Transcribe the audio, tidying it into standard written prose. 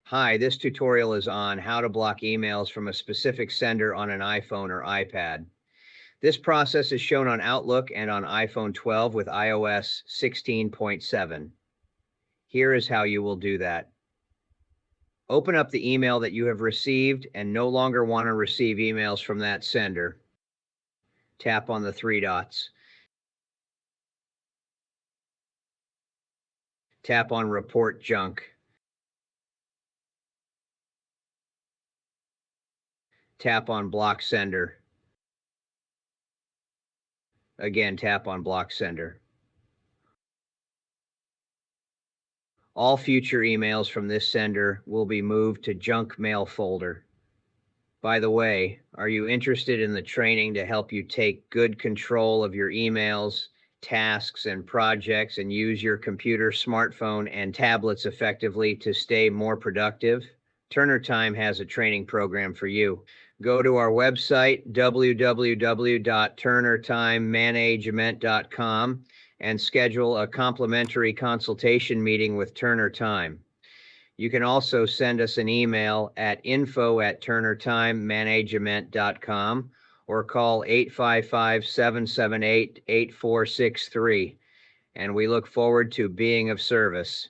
Hi, this tutorial is on how to block emails from a specific sender on an iPhone or iPad. This process is shown on Outlook and on iPhone 12 with iOS 16.7. Here is how you will do that. Open up the email that you have received and no longer want to receive emails from that sender. Tap on the three dots. Tap on Report Junk. Tap on Block Sender. Again, tap on Block Sender. All future emails from this sender will be moved to junk mail folder. By the way, are you interested in the training to help you take good control of your emails, tasks, and projects and use your computer, smartphone, and tablets effectively to stay more productive? Turner Time has a training program for you. Go to our website, www.turnertimemanagement.com, and schedule a complimentary consultation meeting with Turner Time. You can also send us an email at info@turnertimemanagement.com or call 855-778-8463. And we look forward to being of service.